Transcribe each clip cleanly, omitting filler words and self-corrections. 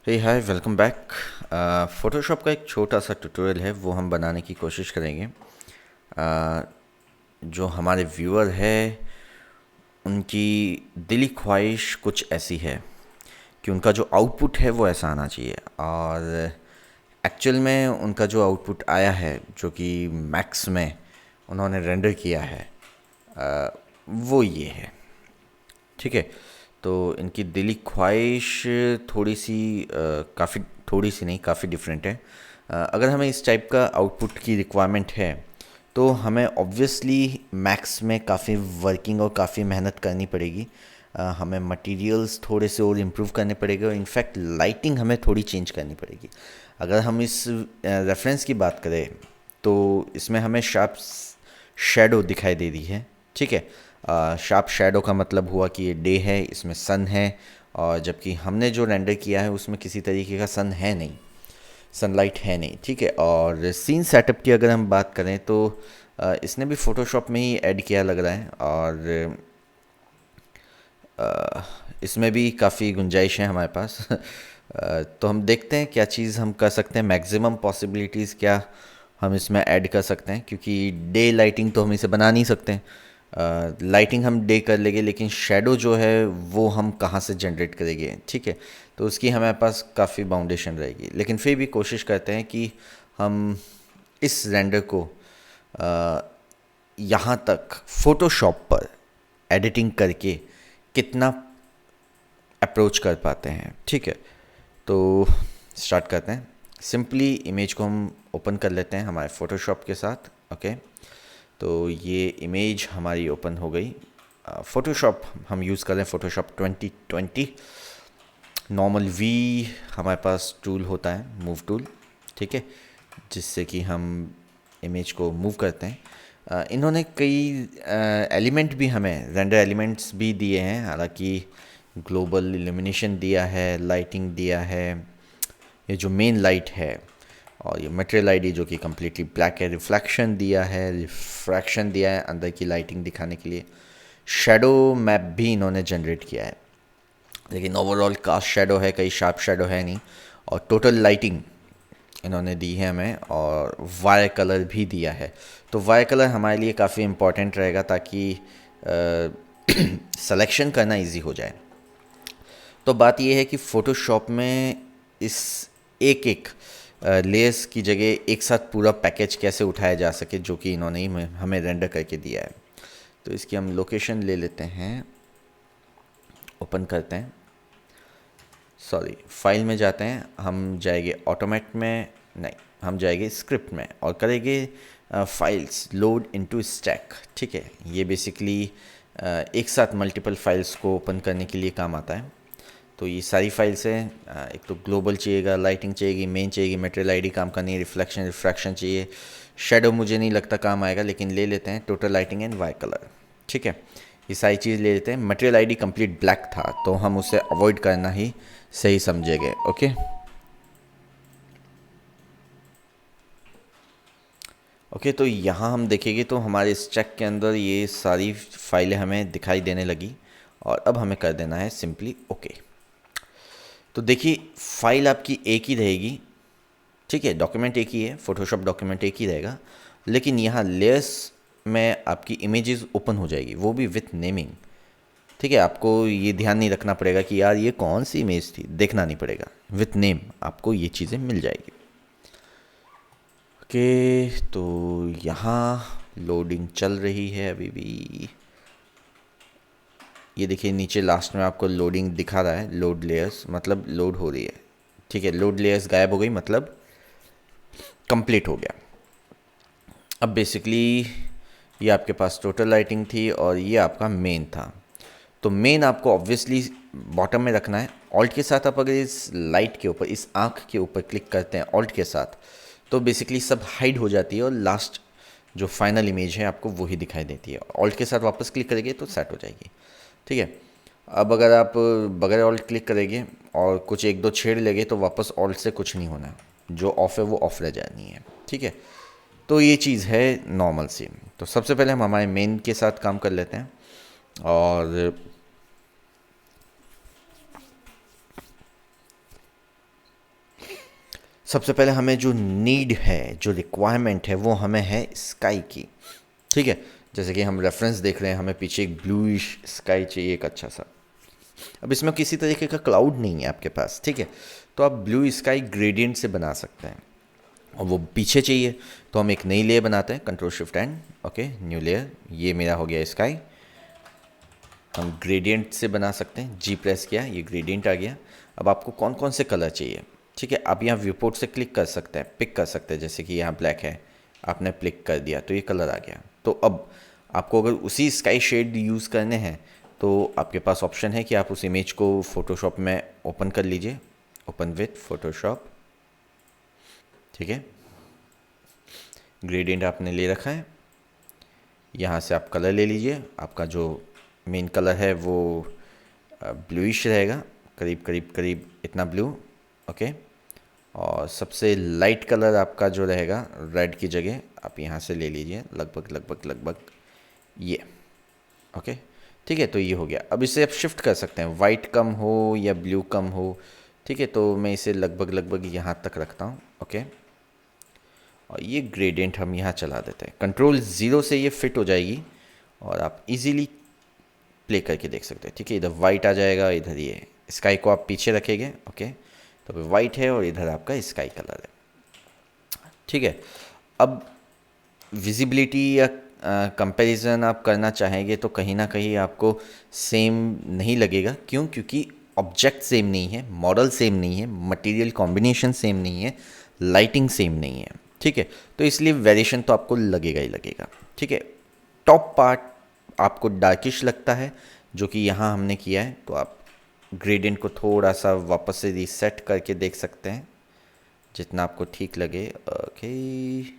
हे hi welcome back. Photoshop का एक छोटा सा ट्यूटोरियल है वो हम बनाने की कोशिश करेंगे। जो हमारे व्यूअर है उनकी दिली ख्वाहिश कुछ ऐसी है कि उनका जो आउटपुट है वो ऐसा आना चाहिए, और एक्चुअल में उनका जो आउटपुट आया है जो कि मैक्स में उन्होंने रेंडर किया है, वो ये है। ठीक है। तो इनकी दिली ख्वाहिश थोड़ी सी काफ़ी, थोड़ी सी नहीं काफ़ी डिफरेंट है। अगर हमें इस टाइप का आउटपुट की रिक्वायरमेंट है तो हमें ऑब्वियसली मैक्स में काफ़ी वर्किंग और काफ़ी मेहनत करनी पड़ेगी। हमें मटेरियल्स थोड़े से और इम्प्रूव करने पड़ेंगे, और इनफैक्ट लाइटिंग हमें थोड़ी चेंज करनी पड़ेगी। अगर हम इस रेफरेंस की बात करें तो इसमें हमें शार्प शेडो दिखाई दे रही है। ठीक है। शार्प शेडो का मतलब हुआ कि ये डे है, इसमें सन है, और जबकि हमने जो रेंडर किया है उसमें किसी तरीके का सन है नहीं, सनलाइट है नहीं। ठीक है। और सीन सेटअप की अगर हम बात करें तो इसने भी फ़ोटोशॉप में ही ऐड किया लग रहा है, और इसमें भी काफ़ी गुंजाइश है हमारे पास। तो हम देखते हैं क्या चीज़ हम कर सकते हैं, मैक्सिमम पॉसिबिलिटीज़ क्या हम इसमें ऐड कर सकते हैं, क्योंकि डे लाइटिंग तो हम इसे बना नहीं सकते हैं। लाइटिंग हम डे कर लेंगे, लेकिन शेडो जो है वो हम कहाँ से जनरेट करेंगे। ठीक है। तो उसकी हमारे पास काफ़ी बाउंडेशन रहेगी, लेकिन फिर भी कोशिश करते हैं कि हम इस रेंडर को यहाँ तक फ़ोटोशॉप पर एडिटिंग करके कितना अप्रोच कर पाते हैं। ठीक है। तो स्टार्ट करते हैं। सिंपली इमेज को हम ओपन कर लेते हैं हमारे फ़ोटोशॉप के साथ। ओके। तो ये इमेज हमारी ओपन हो गई। फ़ोटोशॉप हम यूज़ कर रहे हैं, फ़ोटोशॉप 2020। नॉर्मल वी हमारे पास टूल होता है, मूव टूल। ठीक है। जिससे कि हम इमेज को मूव करते हैं। इन्होंने कई एलिमेंट भी हमें, रेंडर एलिमेंट्स भी दिए हैं, हालांकि ग्लोबल इल्यूमिनेशन दिया है, लाइटिंग दिया है, ये जो मेन लाइट है, और ये मटेरियल आईडी जो कि कम्प्लीटली ब्लैक है, रिफ्लेक्शन दिया है, रिफ्रैक्शन दिया है अंदर की लाइटिंग दिखाने के लिए। शेडो मैप भी इन्होंने जनरेट किया है, लेकिन ओवरऑल कास्ट शेडो है, कहीं शार्प शेडो है नहीं। और टोटल लाइटिंग इन्होंने दी है हमें, और वायर कलर भी दिया है। तो वायर कलर हमारे लिए काफ़ी इम्पॉर्टेंट रहेगा, ताकि सिलेक्शन करना इजी हो जाए। तो बात यह है कि फ़ोटोशॉप में इस एक एक लेयर्स की जगह एक साथ पूरा पैकेज कैसे उठाया जा सके, जो कि इन्होंने ही हमें रेंडर करके दिया है। तो इसकी हम लोकेशन ले लेते हैं, ओपन करते हैं, सॉरी फाइल में जाते हैं, हम जाएंगे ऑटोमेट में, नहीं हम जाएंगे स्क्रिप्ट में और करेंगे फाइल्स लोड इनटू स्टैक। ठीक है। ये बेसिकली एक साथ मल्टीपल फाइल्स को ओपन करने के लिए काम आता है। तो ये सारी फाइल्स हैं। एक तो ग्लोबल चाहिएगा, लाइटिंग चाहिएगी, मेन चाहिएगी, मटेरियल आईडी काम करनी है, रिफ्लेक्शन रिफ्रैक्शन चाहिए, शेडो मुझे नहीं लगता काम आएगा, लेकिन ले लेते हैं total lighting and y colour. ठीक है। ये सारी चीज़ ले लेते हैं। मटेरियल आईडी कंप्लीट ब्लैक था तो हम उसे अवॉइड करना ही सही समझेंगे। ओके। ओके। तो यहाँ हम देखेंगे तो हमारे स्टैक के अंदर ये सारी फाइलें हमें दिखाई देने लगी, और अब हमें कर देना है सिंपली ओके। तो देखिए फाइल आपकी एक ही रहेगी। ठीक है। डॉक्यूमेंट एक ही है, फोटोशॉप डॉक्यूमेंट एक ही रहेगा, लेकिन यहाँ लेयर्स में आपकी इमेजेस ओपन हो जाएगी, वो भी विथ नेमिंग। ठीक है। आपको ये ध्यान नहीं रखना पड़ेगा कि यार ये कौन सी इमेज थी, देखना नहीं पड़ेगा, विथ नेम आपको ये चीज़ें मिल जाएगी। ओके। तो यहाँ लोडिंग चल रही है अभी भी। ये देखिए नीचे लास्ट में आपको लोडिंग दिखा रहा है, लोड लेयर्स मतलब लोड हो रही है। ठीक है। लोड लेयर्स गायब हो गई मतलब कंप्लीट हो गया। अब बेसिकली ये आपके पास टोटल लाइटिंग थी और ये आपका मेन था। तो मेन आपको ऑब्वियसली बॉटम में रखना है। ऑल्ट के साथ आप अगर इस लाइट के ऊपर, इस आँख के ऊपर क्लिक करते हैं ऑल्ट के साथ, तो बेसिकली सब हाइड हो जाती है और लास्ट जो फाइनल इमेज है आपको वही दिखाई देती है। ऑल्ट के साथ वापस क्लिक करेंगे तो सेट हो जाएगी। ठीक है। अब अगर आप बगैर ऑल्ट क्लिक करेंगे और कुछ एक दो छेड़ लेंगे तो वापस ऑल्ट से कुछ नहीं होना, जो ऑफ है वो ऑफ रह जानी है। ठीक है। तो ये चीज़ है नॉर्मल सी। तो सबसे पहले हम हमारे मेन के साथ काम कर लेते हैं, और सबसे पहले हमें जो नीड है, जो रिक्वायरमेंट है, वो हमें है स्काई की। ठीक है, जैसे कि हम रेफरेंस देख रहे हैं, हमें पीछे एक ब्लूइश स्काई चाहिए, एक अच्छा सा। अब इसमें किसी तरीके का क्लाउड नहीं है आपके पास, ठीक है, तो आप ब्लू स्काई ग्रेडियंट से बना सकते हैं। और वो पीछे चाहिए तो हम एक नई लेयर बनाते हैं, control shift and okay, new layer. ये मेरा हो गया स्काई। हम ग्रेडियंट से बना सकते हैं, जी प्रेस किया, ये ग्रेडियंट आ गया। अब आपको कौन कौन से कलर चाहिए, ठीक है, आप यहाँ व्यूपोर्ट से क्लिक कर सकते हैं, पिक कर सकते हैं। जैसे कि यहाँ ब्लैक है, आपने क्लिक कर दिया तो ये कलर आ गया। तो अब आपको अगर उसी स्काई शेड यूज़ करने हैं तो आपके पास ऑप्शन है कि आप उस इमेज को फोटोशॉप में ओपन कर लीजिए, ओपन विथ फोटोशॉप। ठीक है, ग्रेडियंट आपने ले रखा है, यहाँ से आप कलर ले लीजिए। आपका जो मेन कलर है वो ब्लूइश रहेगा, करीब करीब करीब इतना ब्लू, ओके। और सबसे लाइट कलर आपका जो रहेगा रेड की जगह आप यहाँ से ले लीजिए, लगभग लगभग लगभग ये, ओके। ठीक है, तो ये हो गया। अब इसे आप शिफ्ट कर सकते हैं, वाइट कम हो या ब्लू कम हो, ठीक है। तो मैं इसे लगभग लगभग यहाँ तक रखता हूँ, ओके। और ये ग्रेडियंट हम यहाँ चला देते हैं, कंट्रोल 0 से ये फिट हो जाएगी और आप इजीली प्ले करके देख सकते हैं। ठीक है, इधर वाइट आ जाएगा, इधर ये स्काई को आप पीछे रखेंगे, ओके। तो वाइट है और इधर आपका स्काई कलर है। ठीक है, अब विजिबिलिटी या कंपैरिजन आप करना चाहेंगे तो कहीं ना कहीं आपको सेम नहीं लगेगा। क्यों? क्योंकि ऑब्जेक्ट सेम नहीं है, मॉडल सेम नहीं है, मटेरियल कॉम्बिनेशन सेम नहीं है, लाइटिंग सेम नहीं है। ठीक है, तो इसलिए वेरिएशन तो आपको लगेगा ही लगेगा। ठीक है, टॉप पार्ट आपको डार्किश लगता है जो कि यहाँ हमने किया है, तो आप ग्रेडियंट को थोड़ा सा वापस से रीसेट करके देख सकते हैं जितना आपको ठीक लगे, ओके।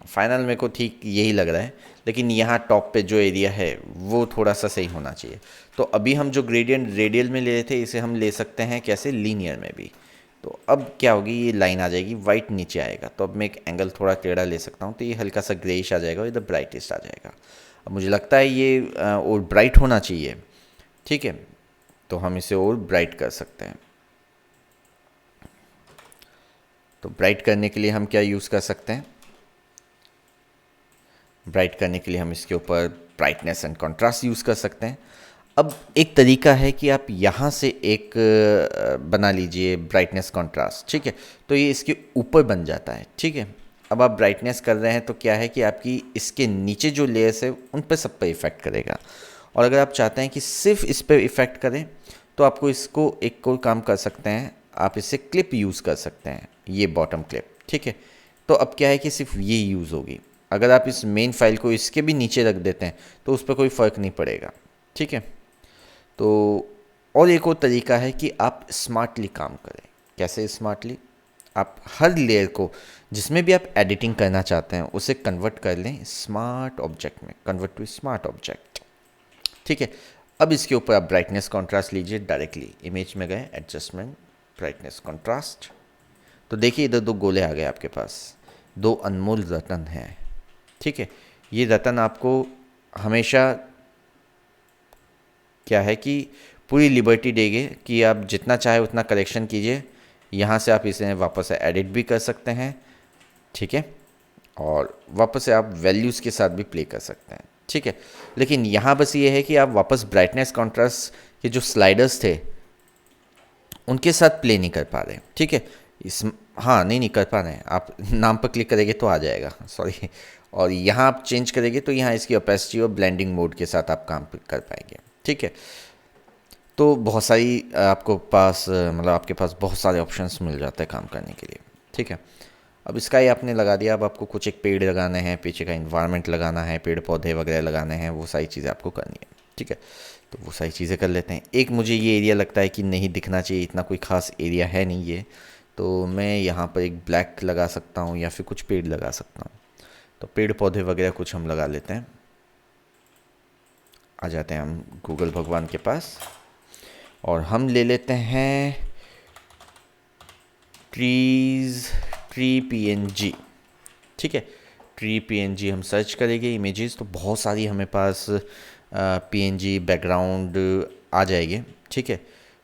फाइनल मेरे को ठीक यही लग रहा है, लेकिन यहाँ टॉप पे जो एरिया है वो थोड़ा सा सही होना चाहिए। तो अभी हम जो ग्रेडियंट रेडियल में ले रहे थे, इसे हम ले सकते हैं कैसे, लीनियर में भी। तो अब क्या होगी, ये लाइन आ जाएगी, वाइट नीचे आएगा, तो अब मैं एक एंगल थोड़ा टेढ़ा ले सकता हूँ, तो ये हल्का सा ग्रेइश आ जाएगा और इधर ब्राइटेस्ट आ जाएगा। अब मुझे लगता है ये और ब्राइट होना चाहिए, ठीक है, तो हम इसे और ब्राइट कर सकते हैं। तो ब्राइट करने के लिए हम क्या यूज़ कर सकते हैं, ब्राइट करने के लिए हम इसके ऊपर ब्राइटनेस एंड कंट्रास्ट यूज़ कर सकते हैं। अब एक तरीका है कि आप यहाँ से एक बना लीजिए ब्राइटनेस कंट्रास्ट, ठीक है, तो ये इसके ऊपर बन जाता है। ठीक है, अब आप ब्राइटनेस कर रहे हैं तो क्या है कि आपकी इसके नीचे जो लेयर्स है उन पर सब पर इफ़ेक्ट करेगा। और अगर आप चाहते हैं कि सिर्फ इस पर इफ़ेक्ट करें तो आपको इसको एक कोई काम कर सकते हैं, आप इससे क्लिप यूज़ कर सकते हैं, ये बॉटम क्लिप। ठीक है, तो अब क्या है कि सिर्फ ये यूज़ होगी। अगर आप इस मेन फाइल को इसके भी नीचे रख देते हैं तो उस पर कोई फ़र्क नहीं पड़ेगा। ठीक है, तो और एक और तरीका है कि आप स्मार्टली काम करें। कैसे स्मार्टली? आप हर लेयर को जिसमें भी आप एडिटिंग करना चाहते हैं उसे कन्वर्ट कर लें स्मार्ट ऑब्जेक्ट में, कन्वर्ट टू स्मार्ट ऑब्जेक्ट। ठीक है, अब इसके ऊपर आप ब्राइटनेस कॉन्ट्रास्ट लीजिए, डायरेक्टली इमेज में गए, एडजस्टमेंट, ब्राइटनेस कॉन्ट्रास्ट। तो देखिए इधर दो गोले आ गए आपके पास, दो अनमोल रतन हैं। ठीक है, ये रतन आपको हमेशा क्या है कि पूरी लिबर्टी देंगे कि आप जितना चाहे उतना करेक्शन कीजिए। यहाँ से आप इसे वापस से एडिट भी कर सकते हैं, ठीक है, और वापस से आप वैल्यूज़ के साथ भी प्ले कर सकते हैं। ठीक है, लेकिन यहाँ बस ये है कि आप वापस ब्राइटनेस कॉन्ट्रास्ट के जो स्लाइडर्स थे उनके साथ प्ले नहीं कर पा रहे। ठीक है, इस हाँ नहीं कर पा रहे हैं, आप नाम पर क्लिक करेंगे तो आ जाएगा, सॉरी। और यहाँ आप चेंज करेंगे तो यहाँ इसकी ओपेसिटी और ब्लेंडिंग मोड के साथ आप काम कर पाएंगे। ठीक है, तो बहुत सारी आपको पास मतलब आपके पास बहुत सारे ऑप्शंस मिल जाते हैं काम करने के लिए। ठीक है, अब इसका ही आपने लगा दिया, अब आपको कुछ एक पेड़ लगाने हैं, पीछे का इन्वायरमेंट लगाना है, पेड़ पौधे वगैरह लगाने हैं, वो सारी चीज़ें आपको करनी है। ठीक है, तो वो सारी चीज़ें कर लेते हैं। एक मुझे ये एरिया लगता है कि नहीं दिखना चाहिए, इतना कोई ख़ास एरिया है नहीं ये, तो मैं यहाँ पर एक ब्लैक लगा सकता हूँ या फिर कुछ पेड़ लगा सकता हूँ। तो पेड़ पौधे वगैरह कुछ हम लगा लेते हैं। आ जाते हैं हम गूगल भगवान के पास और हम ले लेते हैं ट्री PNG। ठीक है, ट्री पीएनजी हम सर्च करेंगे इमेजेस, तो बहुत सारी हमें पास पीएनजी बैकग्राउंड आ जाएंगे। ठीक है,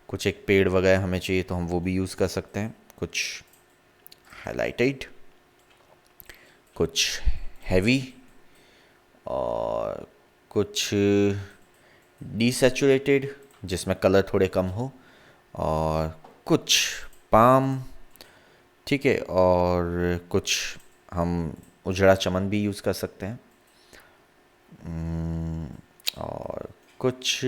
कुछ एक पेड़ वगैरह हमें चाहिए तो हम वो भी यूज़ कर सकते हैं, कुछ हाईलाइटेड, कुछ हैवी, और कुछ डीसैचुरेटेड जिसमें कलर थोड़े कम हो, और कुछ पाम। ठीक है, और कुछ हम उजड़ा चमन भी यूज़ कर सकते हैं, और कुछ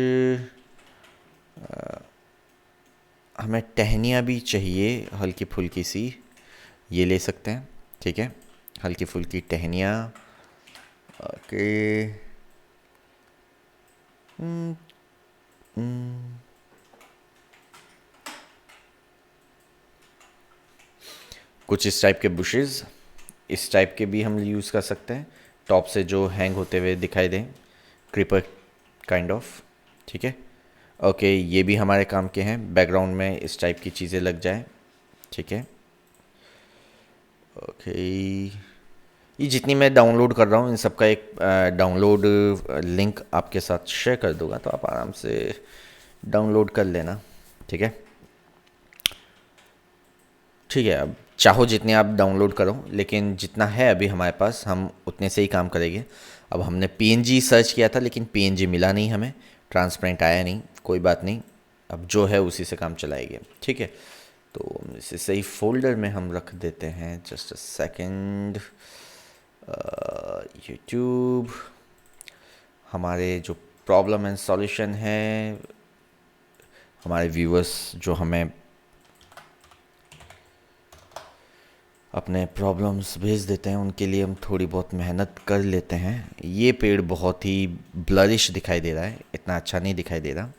हमें टहनियाँ भी चाहिए हल्की फुल्की सी, ये ले सकते हैं। ठीक है, हल्की फुल्की टहनियाँ के कुछ इस टाइप के बुशेस, इस टाइप के भी हम यूज़ कर सकते हैं, टॉप से जो हैंग होते हुए दिखाई दें, क्रीपर काइंड ऑफ। ठीक है, ओके, ये भी हमारे काम के हैं, बैकग्राउंड में इस टाइप की चीज़ें लग जाए। ठीक है, ओके, ये जितनी मैं डाउनलोड कर रहा हूँ इन सब का एक डाउनलोड लिंक आपके साथ शेयर कर दूंगा, तो आप आराम से डाउनलोड कर लेना। ठीक है, ठीक है, अब चाहो जितने आप डाउनलोड करो, लेकिन जितना है अभी हमारे पास हम उतने से ही काम करेंगे। अब हमने पीएनजी सर्च किया था लेकिन पीएनजी मिला नहीं हमें, ट्रांसपेरेंट आया नहीं, कोई बात नहीं, अब जो है उसी से काम चलाएंगे। ठीक है, तो इसे सही फोल्डर में हम रख देते हैं, जस्ट अ सेकेंड। यूट्यूब, हमारे जो प्रॉब्लम एंड सॉल्यूशन है, हमारे व्यूअर्स जो हमें अपने प्रॉब्लम्स भेज देते हैं, उनके लिए हम थोड़ी बहुत मेहनत कर लेते हैं। ये पेड़ बहुत ही ब्लरिश दिखाई दे रहा है, इतना अच्छा नहीं दिखाई दे रहा,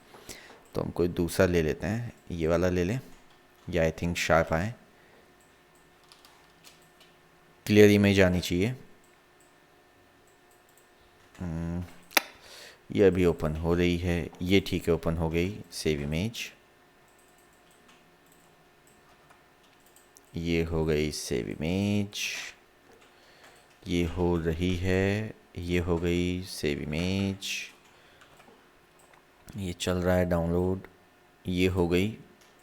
तो हम कोई दूसरा ले लेते हैं, ये वाला ले लें, ये आई थिंक शार्प आए, क्लियर इमेज आनी चाहिए। ये अभी ओपन हो रही है, ये ठीक है, ओपन हो गई, सेव इमेज, ये हो गई सेव इमेज, ये हो रही है, ये हो गई सेव इमेज, ये चल रहा है डाउनलोड, ये हो गई,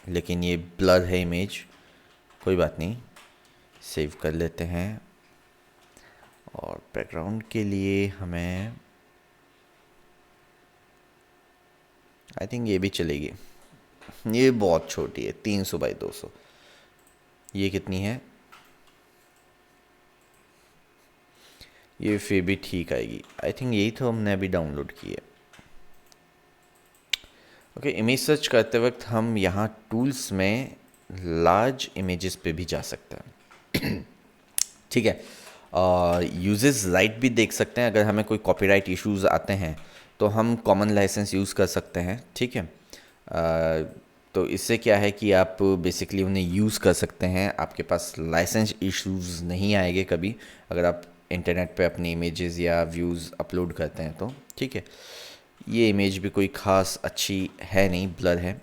लेकिन ये ब्लर है इमेज, कोई बात नहीं, सेव कर लेते हैं। और बैकग्राउंड के लिए हमें आई थिंक ये भी चलेगी, ये बहुत छोटी है, 300 बाई 200, ये कितनी है, ये फिर भी ठीक आएगी, आई थिंक यही तो हमने अभी डाउनलोड की है। ओके, इमेज सर्च करते वक्त हम यहाँ टूल्स में लार्ज इमेजेस पे भी जा सकते हैं। ठीक है, और यूजेस राइट भी देख सकते हैं, अगर हमें कोई कॉपीराइट इश्यूज आते हैं तो हम कॉमन लाइसेंस यूज़ कर सकते हैं। ठीक है, तो इससे क्या है कि आप बेसिकली उन्हें यूज़ कर सकते हैं, आपके पास लाइसेंस इश्यूज नहीं आएंगे कभी अगर आप इंटरनेट पे अपनी इमेजेस या व्यूज़ अपलोड करते हैं तो। ठीक है, ये इमेज भी कोई ख़ास अच्छी है नहीं, ब्लर है।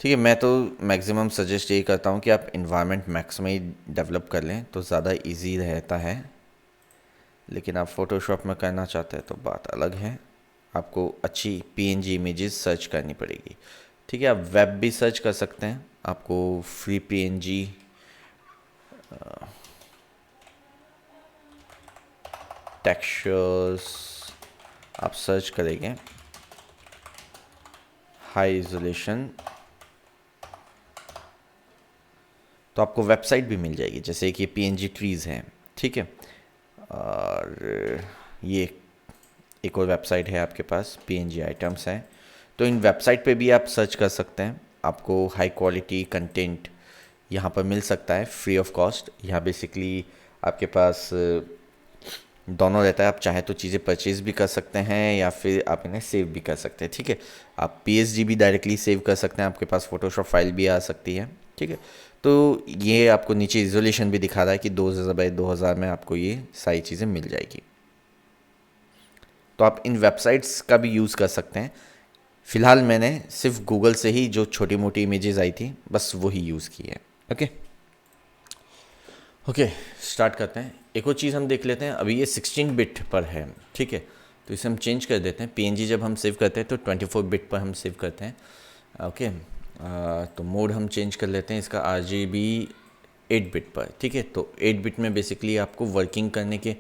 ठीक है, मैं तो मैक्सिमम सजेस्ट यही करता हूँ कि आप इन्वायरमेंट मैक्स में ही डेवलप कर लें तो ज़्यादा इजी रहता है, लेकिन आप फ़ोटोशॉप में करना चाहते हैं तो बात अलग है, आपको अच्छी पीएनजी इमेजेस सर्च करनी पड़ेगी। ठीक है, आप वेब भी सर्च कर सकते हैं, आपको फ्री पीएनजी टेक्सचर्स आप सर्च करेंगे, हाई रिजोल्यूशन, तो आपको वेबसाइट भी मिल जाएगी, जैसे कि पीएनजी ट्रीज़ हैं। ठीक है, और ये एक और वेबसाइट है आपके पास, पीएनजी आइटम्स हैं, तो इन वेबसाइट पे भी आप सर्च कर सकते हैं, आपको हाई क्वालिटी कंटेंट यहाँ पर मिल सकता है फ्री ऑफ कॉस्ट। यहाँ बेसिकली आपके पास दोनों रहता है, आप चाहे तो चीज़ें परचेज़ भी कर सकते हैं या फिर आप इन्हें सेव भी कर सकते हैं। ठीक है, आप पीएसडी भी डायरेक्टली सेव कर सकते हैं, आपके पास फोटोशॉप फाइल भी आ सकती है। ठीक है, तो ये आपको नीचे रिजोल्यूशन भी दिखा रहा है कि 2000 बाई 2000 में आपको ये सारी चीज़ें मिल जाएगी, तो आप इन वेबसाइट्स का भी यूज़ कर सकते हैं। फ़िलहाल मैंने सिर्फ गूगल से ही जो छोटी मोटी इमेजेस आई थी बस वही यूज़ की है। ओके ओके, स्टार्ट करते हैं। एक और चीज़ हम देख लेते हैं। अभी ये 16 बिट पर है, ठीक है, तो इसे हम चेंज कर देते हैं। पीएनजी जब हम सेव करते हैं तो 24 बिट पर हम सेव करते हैं। ओके, तो मोड हम चेंज कर लेते हैं इसका RGB 8 बिट पर, ठीक है। तो 8 बिट में बेसिकली आपको वर्किंग करने के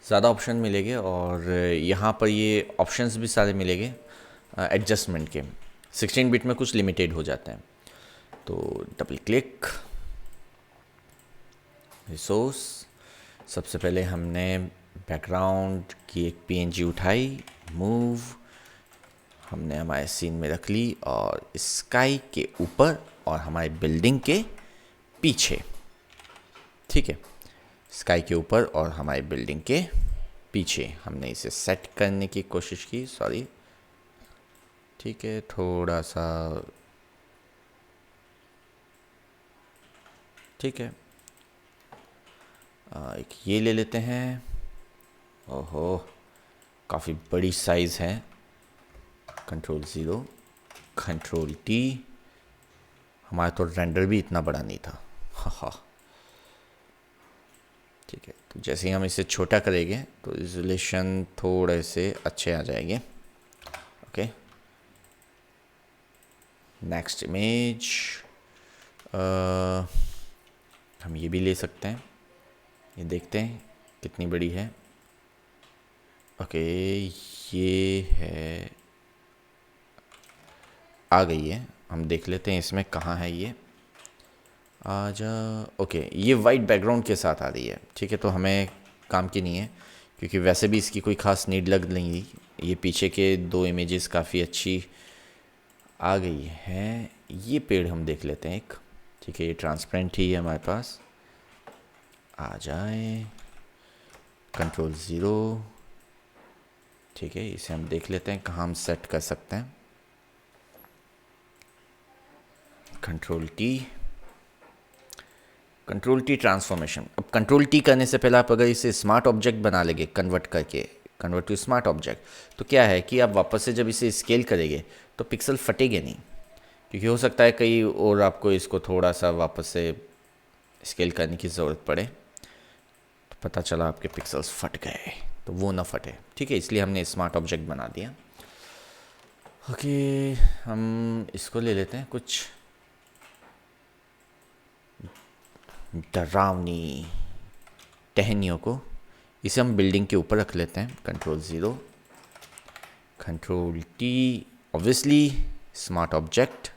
ज़्यादा ऑप्शन मिलेंगे और यहाँ पर ये ऑप्शंस भी सारे मिलेंगे एडजस्टमेंट के। 16 बिट में कुछ लिमिटेड हो जाता है। तो डबल क्लिक, रिसोर्स, सबसे पहले हमने बैकग्राउंड की एक पीएनजी उठाई, मूव, हमने हमारे सीन में रख ली और स्काई के ऊपर और हमारी बिल्डिंग के पीछे, ठीक है, स्काई के ऊपर और हमारी बिल्डिंग के पीछे हमने इसे सेट करने की कोशिश की। सॉरी, ठीक है, थोड़ा सा, ठीक है, एक ये ले लेते हैं। ओहो, काफ़ी बड़ी साइज़ है। कंट्रोल 0, कंट्रोल T, हमारा तो रेंडर भी इतना बड़ा नहीं था। हाँ, ठीक है, तो जैसे ही हम इसे छोटा करेंगे तो रिजोल्यूशन थोड़े से अच्छे आ जाएंगे। ओके, नेक्स्ट इमेज, हम ये भी ले सकते हैं। ये देखते हैं कितनी बड़ी है। ओके, ये है, आ गई है। हम देख लेते हैं इसमें कहाँ है ये। आजा, ओके, ये वाइट बैकग्राउंड के साथ आ रही है, ठीक है, तो हमें काम की नहीं है क्योंकि वैसे भी इसकी कोई ख़ास नीड लग नहीं रही। ये पीछे के 2 इमेजेस काफ़ी अच्छी आ गई हैं। ये पेड़ हम देख लेते हैं एक, ठीक है, ये ट्रांसपेरेंट ही है हमारे पास। आ जाए, कंट्रोल 0, ठीक है, इसे हम देख लेते हैं कहाँ हम सेट कर सकते हैं। Control T, control T transformation. अब कंट्रोल T करने से पहले आप अगर इसे स्मार्ट ऑब्जेक्ट बना लेंगे, कन्वर्ट करके, कन्वर्ट टू स्मार्ट ऑब्जेक्ट, तो क्या है कि आप वापस से जब इसे स्केल करेंगे तो पिक्सल फटेंगे नहीं, क्योंकि हो सकता है कहीं और आपको इसको थोड़ा सा वापस से स्केल करने की ज़रूरत पड़े, तो पता चला आपके पिक्सल्स फट गए, तो वो ना फटे, ठीक है, इसलिए हमने स्मार्ट ऑब्जेक्ट बना दिया। ओके, हम इसको ले लेते हैं कुछ डरावनी टहनियों को, इसे हम बिल्डिंग के ऊपर रख लेते हैं। Control 0, control T, obviously smart object.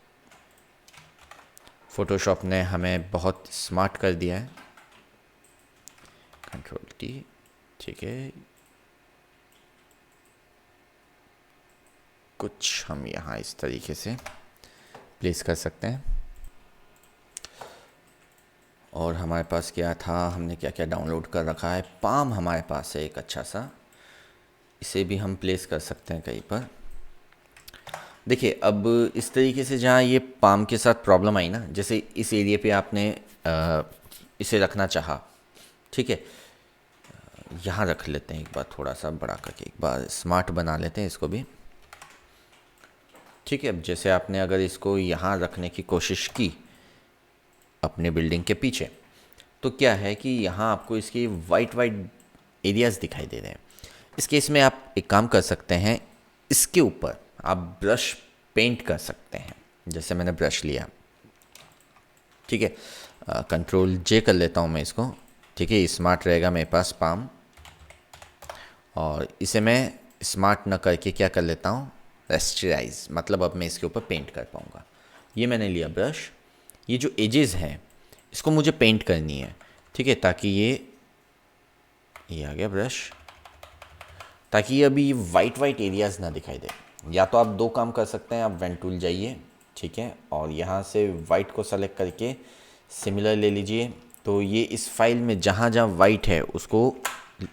Photoshop ने हमें बहुत स्मार्ट कर दिया है। कंट्रोल T, ठीक है, कुछ हम यहाँ इस तरीके से प्लेस कर सकते हैं। और हमारे पास क्या था, हमने क्या क्या डाउनलोड कर रखा है। पाम हमारे पास है एक अच्छा सा, इसे भी हम प्लेस कर सकते हैं कहीं पर। देखिए, अब इस तरीके से जहाँ ये पाम के साथ प्रॉब्लम आई ना, जैसे इस एरिया पे आपने इसे रखना चाहा, ठीक है, यहाँ रख लेते हैं एक बार, थोड़ा सा बड़ा करके एक बार स्मार्ट बना लेते हैं इसको भी, ठीक है। अब जैसे आपने अगर इसको यहाँ रखने की कोशिश की अपने बिल्डिंग के पीछे, तो क्या है कि यहाँ आपको इसकी वाइट वाइट एरियाज़ दिखाई दे रहे हैं। इस केस में आप एक काम कर सकते हैं, इसके ऊपर आप ब्रश पेंट कर सकते हैं। जैसे मैंने ब्रश लिया, ठीक है, कंट्रोल J कर लेता हूँ मैं इसको, ठीक है, स्मार्ट रहेगा मेरे पास पाम, और इसे मैं स्मार्ट न करके क्या कर लेता हूँ, रेस्टराइज, मतलब अब मैं इसके ऊपर पेंट कर पाऊँगा। ये मैंने लिया ब्रश, ये जो एजेस हैं इसको मुझे पेंट करनी है, ठीक है, ताकि ये आ गया ब्रश, ताकि ये अभी वाइट वाइट एरियाज़ ना दिखाई दे। या तो आप 2 काम कर सकते हैं, आप वेन टूल जाइए, ठीक है, और यहाँ से वाइट को सेलेक्ट करके सिमिलर ले लीजिए, तो ये इस फाइल में जहाँ जहाँ वाइट है उसको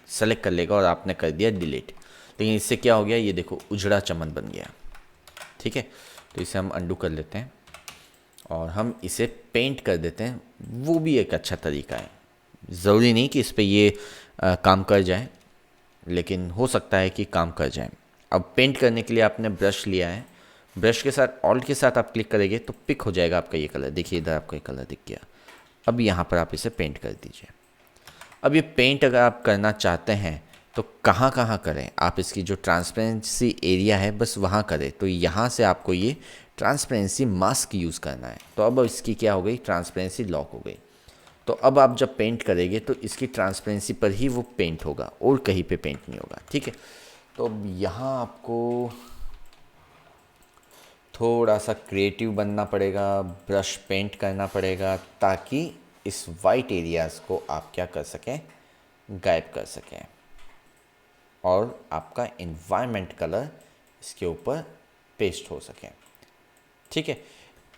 सेलेक्ट कर लेगा और आपने कर दिया डिलीट। लेकिन इससे क्या हो गया, ये देखो उजड़ा चमन बन गया, ठीक है। तो इसे हम अंडू कर लेते हैं और हम इसे पेंट कर देते हैं। वो भी एक अच्छा तरीका है, ज़रूरी नहीं कि इस पर ये काम कर जाए, लेकिन हो सकता है कि काम कर जाए। अब पेंट करने के लिए आपने ब्रश लिया है, ब्रश के साथ ऑल्ट के साथ आप क्लिक करेंगे तो पिक हो जाएगा आपका ये कलर। देखिए इधर आपको ये कलर दिख गया। अब यहाँ पर आप इसे पेंट कर दीजिए। अब ये पेंट अगर आप करना चाहते हैं तो कहाँ कहाँ करें, आप इसकी जो ट्रांसपेरेंसी एरिया है बस वहाँ करें। तो यहाँ से आपको ये ट्रांसपेरेंसी मास्क यूज़ करना है। तो अब इसकी क्या हो गई, ट्रांसपेरेंसी लॉक हो गई। तो अब आप जब पेंट करेंगे तो इसकी ट्रांसपेरेंसी पर ही वो पेंट होगा और कहीं पे पेंट नहीं होगा, ठीक है। तो अब यहाँ आपको थोड़ा सा क्रिएटिव बनना पड़ेगा, ब्रश पेंट करना पड़ेगा, ताकि इस वाइट एरियाज़ को आप क्या कर सकें, गायब कर सकें और आपका इन्वायरमेंट कलर इसके ऊपर पेस्ट हो सके, ठीक है।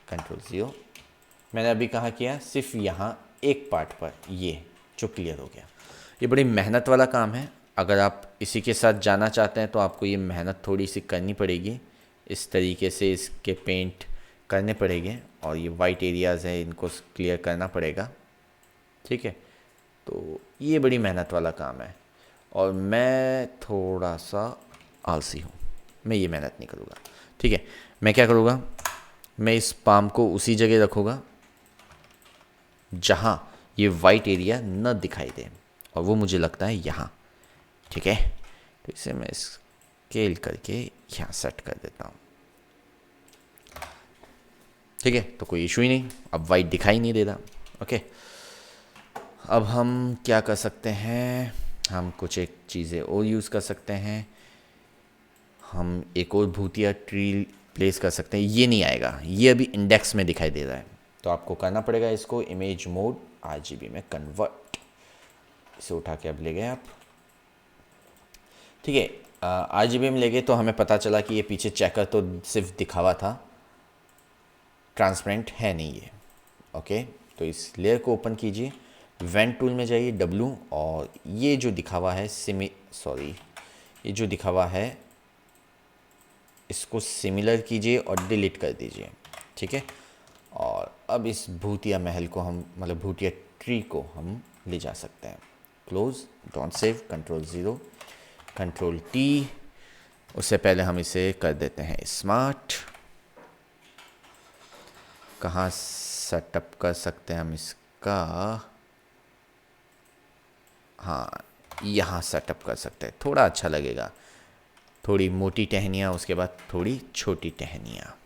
कंट्रोल 0 मैंने अभी कहाँ किया, सिर्फ यहाँ एक पार्ट पर, ये जो क्लियर हो गया। ये बड़ी मेहनत वाला काम है। अगर आप इसी के साथ जाना चाहते हैं तो आपको ये मेहनत थोड़ी सी करनी पड़ेगी। इस तरीके से इसके पेंट करने पड़ेंगे और ये वाइट एरियाज़ है इनको क्लियर करना पड़ेगा, ठीक है। तो ये बड़ी मेहनत वाला काम है और मैं थोड़ा सा आलसी हूँ, मैं ये मेहनत नहीं करूँगा, ठीक है। मैं क्या करूँगा, मैं इस पाम को उसी जगह रखूँगा जहाँ ये वाइट एरिया न दिखाई दे, और वो मुझे लगता है यहाँ, ठीक है। तो इसे मैं स्केल करके यहाँ सेट कर देता हूँ, ठीक है। तो कोई इशू ही नहीं, अब वाइट दिखाई नहीं दे रहा, ओके। अब हम क्या कर सकते हैं, हम कुछ एक चीज़ें और यूज़ कर सकते हैं। हम एक और भूतिया ट्री प्लेस कर सकते हैं। ये नहीं आएगा, ये अभी इंडेक्स में दिखाई दे रहा है, तो आपको करना पड़ेगा इसको इमेज मोड RGB में कन्वर्ट। इसे उठा के अब ले गए आप, ठीक है। RGB में ले गए तो हमें पता चला कि ये पीछे चेकर तो सिर्फ दिखावा था, ट्रांसपेरेंट है नहीं ये, ओके। तो इस लेयर को ओपन कीजिए, वेंट टूल में जाइए W, और ये जो दिखावा है ये जो दिखावा है इसको सिमिलर कीजिए और डिलीट कर दीजिए, ठीक है। और अब इस भूतिया महल को हम, मतलब भूतिया ट्री को हम ले जा सकते हैं। Close, don't save, control 0, control T। उससे पहले हम इसे कर देते हैं स्मार्ट। कहाँ सेटअप कर सकते हैं हम इसका, हाँ यहाँ सेटअप कर सकते हैं, थोड़ा अच्छा लगेगा। थोड़ी मोटी टहनियाँ, उसके बाद थोड़ी छोटी टहनियाँ,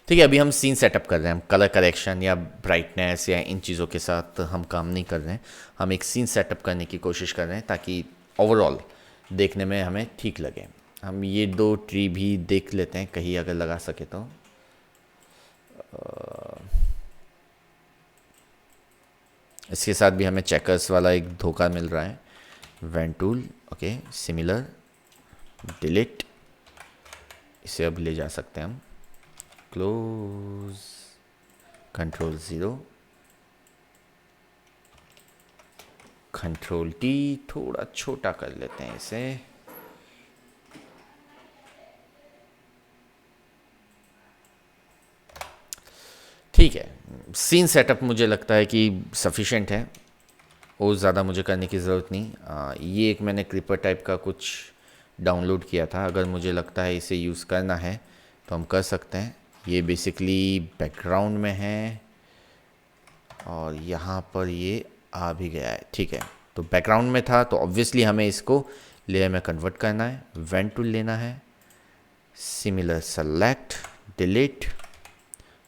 ठीक है। अभी हम सीन सेटअप कर रहे हैं, हम कलर करेक्शन या ब्राइटनेस या इन चीज़ों के साथ हम काम नहीं कर रहे हैं। हम एक सीन सेटअप करने की कोशिश कर रहे हैं ताकि ओवरऑल देखने में हमें ठीक लगे। हम ये 2 ट्री भी देख लेते हैं कहीं अगर लगा सके तो। इसके साथ भी हमें चेकर्स वाला एक धोखा मिल रहा है। Went tool, okay, similar, delete. इसे अब ले जा सकते हैं हम, क्लोज, कंट्रोल 0, कंट्रोल T। थोड़ा छोटा कर लेते हैं इसे, ठीक है। सीन सेटअप मुझे लगता है कि सफिशेंट है और ज़्यादा मुझे करने की ज़रूरत नहीं। ये एक मैंने क्रिपर टाइप का कुछ डाउनलोड किया था, अगर मुझे लगता है इसे यूज़ करना है तो हम कर सकते हैं। ये बेसिकली बैकग्राउंड में है और यहाँ पर ये आ भी गया है, ठीक है। तो बैकग्राउंड में था तो ऑब्वियसली हमें इसको लेयर में कन्वर्ट करना है। वेंट टूल लेना है, सिमिलर, सेलेक्ट, डिलीट।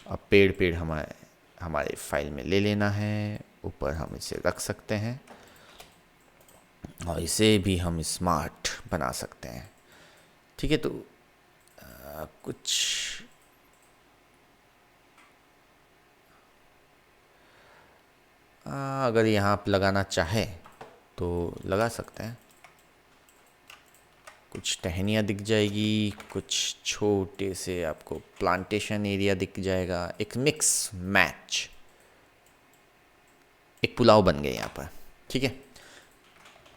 अब पेड़ हमारे फाइल में ले लेना है, ऊपर हम इसे रख सकते हैं और इसे भी हम स्मार्ट बना सकते हैं, ठीक है। तो कुछ अगर यहाँ आप लगाना चाहे तो लगा सकते हैं। कुछ टहनियाँ दिख जाएगी, कुछ छोटे से आपको प्लांटेशन एरिया दिख जाएगा, एक मिक्स मैच, एक पुलाव बन गए यहाँ पर, ठीक है।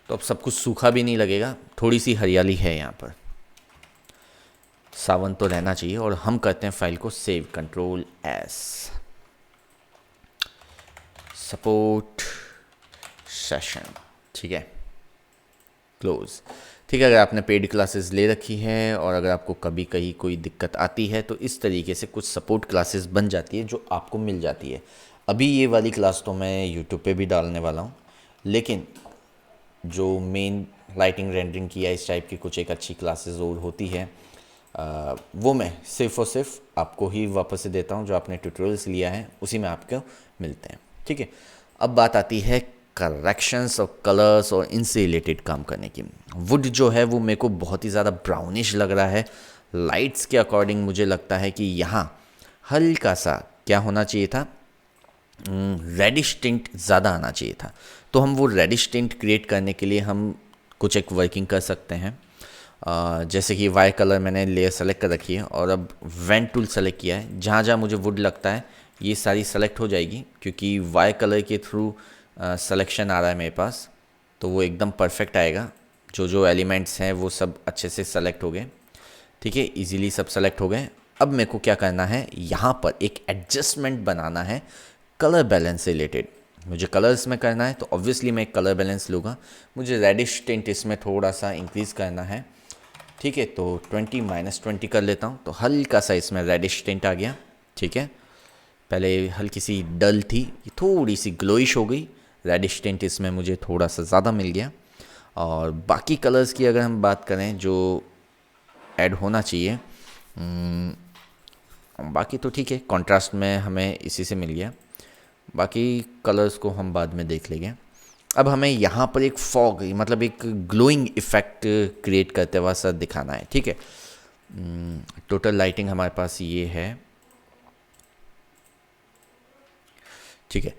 तो अब सब कुछ सूखा भी नहीं लगेगा, थोड़ी सी हरियाली है यहाँ पर, सावन तो रहना चाहिए। और हम करते हैं फाइल को save, control S, support session, ठीक है, क्लोज। ठीक है, अगर आपने पेड क्लासेस ले रखी है और अगर आपको कभी कहीं कोई दिक्कत आती है तो इस तरीके से कुछ सपोर्ट क्लासेस बन जाती है जो आपको मिल जाती है। अभी ये वाली क्लास तो मैं यूट्यूब पे भी डालने वाला हूँ, लेकिन जो मेन लाइटिंग रेंडरिंग की या इस टाइप की कुछ एक अच्छी क्लासेस और होती है वो मैं सिर्फ़ और सिर्फ आपको ही वापस से देता हूँ। जो आपने ट्यूटोरियल्स लिया है उसी में आपको मिलते हैं। ठीक है, अब बात आती है करेक्शंस और कलर्स और इनसे रिलेटेड काम करने की। वुड जो है वो मेरे को बहुत ही ज़्यादा ब्राउनिश लग रहा है। लाइट्स के अकॉर्डिंग मुझे लगता है कि यहाँ हल्का सा क्या होना चाहिए था, रेडिश टिंट ज़्यादा आना चाहिए था। तो हम वो रेडिश टिंट क्रिएट करने के लिए हम कुछ एक वर्किंग कर सकते हैं। जैसे कि वाई कलर मैंने लेयर सेलेक्ट कर रखी है और अब वेंट टूल सेलेक्ट किया है। जहाँ जहाँ मुझे वुड लगता है ये सारी सेलेक्ट हो जाएगी, क्योंकि वाई कलर के थ्रू सिलेक्शन आ रहा है मेरे पास, तो वो एकदम परफेक्ट आएगा। जो जो एलिमेंट्स हैं वो सब अच्छे से सेलेक्ट हो गए। ठीक है, इजीली सब सेलेक्ट हो गए। अब मेरे को क्या करना है, यहाँ पर एक एडजस्टमेंट बनाना है कलर बैलेंस से रिलेटेड। मुझे कलर्स में करना है तो ऑब्वियसली मैं एक कलर बैलेंस लूँगा। मुझे रेडिश टिंट इसमें थोड़ा सा इंक्रीज़ करना है। ठीक है, तो 20 - 20 कर लेता हूँ, तो हल्का सा इसमें रेडिश टिंट आ गया। ठीक है, पहले हल्की सी डल थी, ये थोड़ी सी ग्लोइश हो गई। रेडिश टिंट इसमें मुझे थोड़ा सा ज़्यादा मिल गया। और बाकी कलर्स की अगर हम बात करें जो ऐड होना चाहिए, बाकी तो ठीक है, कंट्रास्ट में हमें इसी से मिल गया। बाकी कलर्स को हम बाद में देख लेंगे। अब हमें यहाँ पर एक फॉग, मतलब एक ग्लोइंग इफेक्ट क्रिएट करते हुआ सा दिखाना है। ठीक है, टोटल लाइटिंग हमारे पास ये है। ठीक है,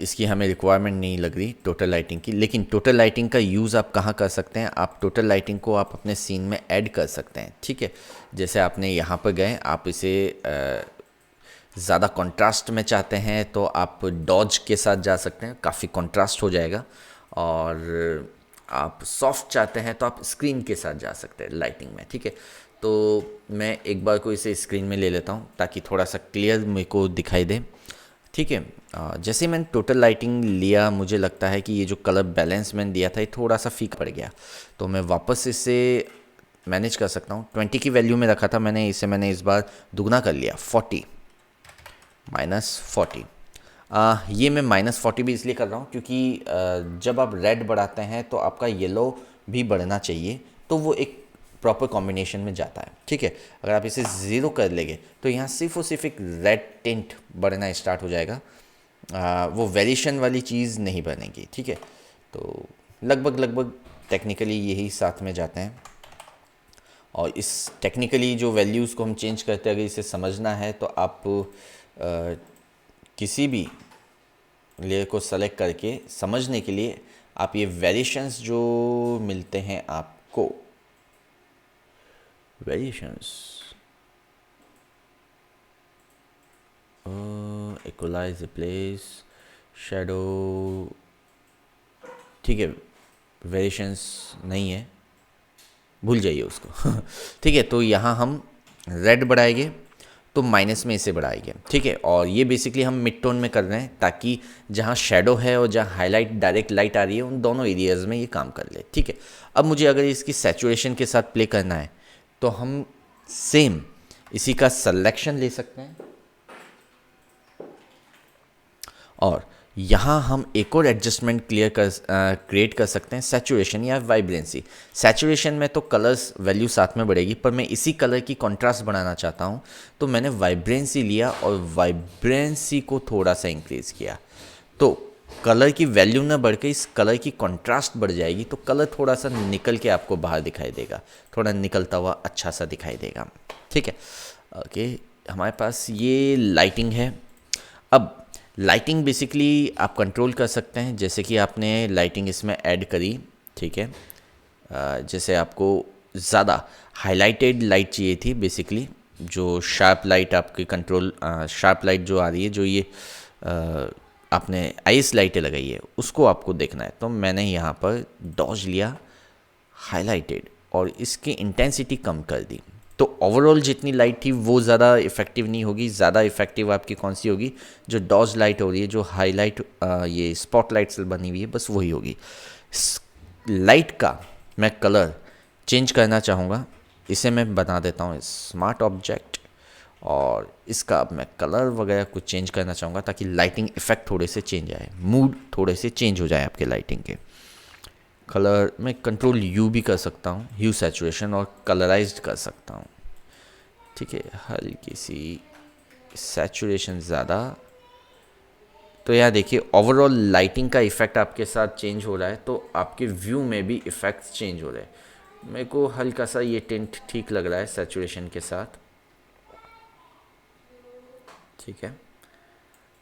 इसकी हमें रिक्वायरमेंट नहीं लग रही टोटल लाइटिंग की, लेकिन टोटल लाइटिंग का यूज़ आप कहाँ कर सकते हैं, आप टोटल लाइटिंग को आप अपने सीन में ऐड कर सकते हैं। ठीक है, जैसे आपने यहाँ पर गए, आप इसे ज़्यादा कंट्रास्ट में चाहते हैं तो आप डॉज के साथ जा सकते हैं, काफ़ी कंट्रास्ट हो जाएगा। और आप सॉफ्ट चाहते हैं तो आप स्क्रीन के साथ जा सकते हैं लाइटिंग में। ठीक है, तो मैं एक बार को इसे स्क्रीन में ले लेता हूँ ताकि थोड़ा सा क्लियर मेरे को दिखाई दे। ठीक है, जैसे मैंने टोटल लाइटिंग लिया, मुझे लगता है कि ये जो कलर बैलेंस मैंने दिया था ये थोड़ा सा फीका पड़ गया, तो मैं वापस इसे मैनेज कर सकता हूँ। 20 की वैल्यू में रखा था मैंने, इसे मैंने इस बार दुगना कर लिया, 40 -40। ये मैं -40 भी इसलिए कर रहा हूँ क्योंकि जब आप रेड बढ़ाते हैं तो आपका येलो भी बढ़ना चाहिए, तो वो एक प्रॉपर कॉम्बिनेशन में जाता है। ठीक है, अगर आप इसे 0 कर लेंगे तो यहाँ सिर्फ और सिर्फ एक रेड टिंट बढ़ना स्टार्ट हो जाएगा, वो वेरिएशन वाली चीज़ नहीं बनेगी। ठीक है, तो लगभग टेक्निकली यही साथ में जाते हैं। और इस टेक्निकली जो वैल्यूज़ को हम चेंज करते हैं, अगर इसे समझना है तो आप किसी भी लेयर को सेलेक्ट करके समझने के लिए आप ये वेरिएशंस जो मिलते हैं आपको, वेरिएशंस इक्वलाइज प्लेस शैडो, ठीक है, वेरिएशंस नहीं है, भूल जाइए उसको। ठीक है, तो यहाँ हम रेड बढ़ाएंगे तो माइनस में इसे बढ़ाएंगे। ठीक है, और ये बेसिकली हम मिड टोन में कर रहे हैं ताकि जहाँ शेडो है और जहाँ हाईलाइट डायरेक्ट लाइट आ रही है उन दोनों एरियाज़ में ये काम कर ले। ठीक है, अब मुझे अगर इसकी सैचुरेशन के साथ प्ले करना है तो हम सेम इसी का सिलेक्शन ले सकते हैं और यहाँ हम एक और एडजस्टमेंट क्रिएट कर सकते हैं, सैचुरेशन या वाइब्रेंसी। सैचुरेशन में तो कलर्स वैल्यू साथ में बढ़ेगी, पर मैं इसी कलर की कंट्रास्ट बढ़ाना चाहता हूँ, तो मैंने वाइब्रेंसी लिया और वाइब्रेंसी को थोड़ा सा इंक्रीज़ किया, तो कलर की वैल्यू ना बढ़ के इस कलर की कंट्रास्ट बढ़ जाएगी, तो कलर थोड़ा सा निकल के आपको बाहर दिखाई देगा, थोड़ा निकलता हुआ अच्छा सा दिखाई देगा। ठीक है, ओके, हमारे पास ये लाइटिंग है। अब लाइटिंग बेसिकली आप कंट्रोल कर सकते हैं, जैसे कि आपने लाइटिंग इसमें ऐड करी। ठीक है, जैसे आपको ज़्यादा हाइलाइटेड लाइट चाहिए थी, बेसिकली जो शार्प लाइट आपकी कंट्रोल, शार्प लाइट जो आ रही है, जो ये आपने आइस लाइटें लगाई है उसको आपको देखना है, तो मैंने यहाँ पर डॉज लिया हाइलाइटेड और इसकी इंटेंसिटी कम कर दी, तो ओवरऑल जितनी लाइट थी वो ज़्यादा इफेक्टिव नहीं होगी। ज़्यादा इफेक्टिव आपकी कौन सी होगी, जो डॉज लाइट हो रही है, जो हाईलाइट ये स्पॉटलाइट से बनी हुई है, बस वही होगी। लाइट का मैं कलर चेंज करना चाहूँगा, इसे मैं बना देता हूँ स्मार्ट ऑब्जेक्ट, और इसका अब मैं कलर वगैरह कुछ चेंज करना चाहूँगा ताकि लाइटिंग इफ़ेक्ट थोड़े से चेंज आए, मूड थोड़े से चेंज हो जाए आपके लाइटिंग के। कलर मैं कंट्रोल यू भी कर सकता हूँ, ह्यू सैचुरेशन, और कलराइज्ड कर सकता हूँ। ठीक है, हल्की सी सैचुरेशन ज़्यादा। तो यहाँ देखिए ओवरऑल लाइटिंग का इफ़ेक्ट आपके साथ चेंज हो रहा है, तो आपके व्यू में भी इफ़ेक्ट्स चेंज हो रहे हैं। मेरे को हल्का सा ये टिंट ठीक लग रहा है सैचुरेशन के साथ। ठीक है,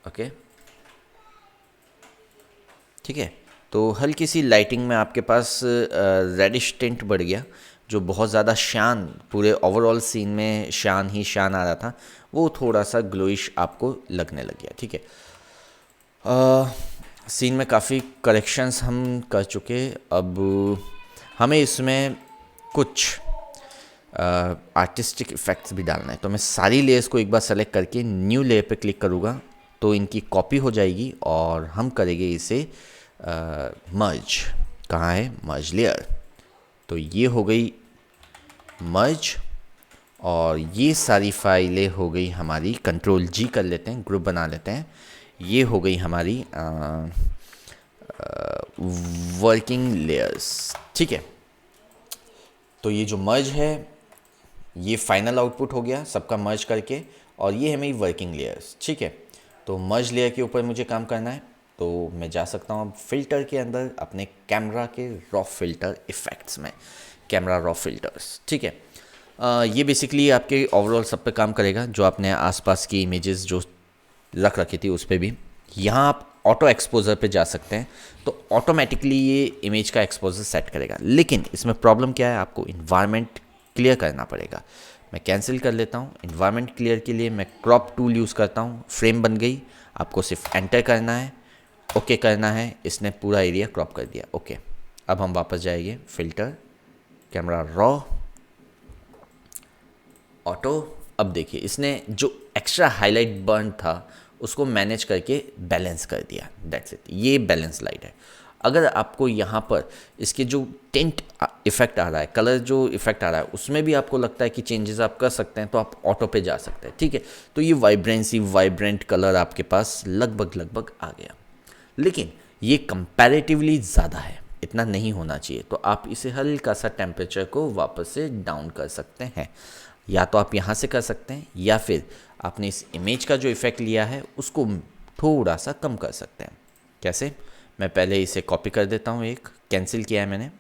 ओके, ठीक है। तो हल्की सी लाइटिंग में आपके पास रेडिश टिंट बढ़ गया, जो बहुत ज़्यादा शान, पूरे ओवरऑल सीन में शान ही शान आ रहा था, वो थोड़ा सा ग्लोइश आपको लगने लग गया। ठीक है, सीन में काफ़ी करेक्शंस हम कर चुके। अब हमें इसमें कुछ आर्टिस्टिक इफ़ेक्ट्स भी डालना है, तो मैं सारी लेयर्स को एक बार सेलेक्ट करके न्यू लेयर पे क्लिक करूँगा, तो इनकी कॉपी हो जाएगी और हम करेंगे इसे मर्ज। कहाँ है मर्ज लेयर? तो ये हो गई मर्ज, और ये सारी फाइलें हो गई हमारी, कंट्रोल जी कर लेते हैं, ग्रुप बना लेते हैं, ये हो गई हमारी वर्किंग लेयर्स। ठीक है, तो ये जो मर्ज है ये फाइनल आउटपुट हो गया सबका मर्ज करके, और ये है मेरी वर्किंग लेयर्स। ठीक है, तो मर्ज लेयर के ऊपर मुझे काम करना है, तो मैं जा सकता हूँ अब फिल्टर के अंदर, अपने कैमरा के रॉ फिल्टर इफ़ेक्ट्स में, कैमरा रॉ फिल्टर्स। ठीक है, ये बेसिकली आपके ओवरऑल सब पे काम करेगा, जो आपने आसपास की इमेजेस जो रख रखी थी उस पर भी। यहाँ आप ऑटो एक्सपोजर पे जा सकते हैं, तो ऑटोमेटिकली ये इमेज का एक्सपोजर सेट करेगा। लेकिन इसमें प्रॉब्लम क्या है, आपको इन्वायरमेंट क्लियर करना पड़ेगा। मैं कैंसिल कर लेता हूँ। इन्वायरमेंट क्लियर के लिए मैं क्रॉप टूल यूज़ करता हूँ। फ्रेम बन गई, आपको सिर्फ एंटर करना है, ओके करना है, इसने पूरा एरिया क्रॉप कर दिया। ओके, अब हम वापस जाएंगे फिल्टर, कैमरा रॉ, ऑटो। अब देखिए इसने जो एक्स्ट्रा हाईलाइट बर्न था उसको मैनेज करके बैलेंस कर दिया। दैट्स इट, ये बैलेंस लाइट है। अगर आपको यहाँ पर इसके जो टिंट इफेक्ट आ रहा है, कलर जो इफेक्ट आ रहा है, उसमें भी आपको लगता है कि चेंजेस आप कर सकते हैं, तो आप ऑटो पे जा सकते हैं। ठीक है, तो ये वाइब्रेंट कलर आपके पास लगभग आ गया, लेकिन ये कंपैरेटिवली ज़्यादा है, इतना नहीं होना चाहिए। तो आप इसे हल्का सा टेम्परेचर को वापस से डाउन कर सकते हैं, या तो आप यहाँ से कर सकते हैं, या फिर आपने इस इमेज का जो इफ़ेक्ट लिया है उसको थोड़ा सा कम कर सकते हैं। कैसे? मैं पहले इसे कॉपी कर देता हूँ, एक कैंसिल किया है मैंने,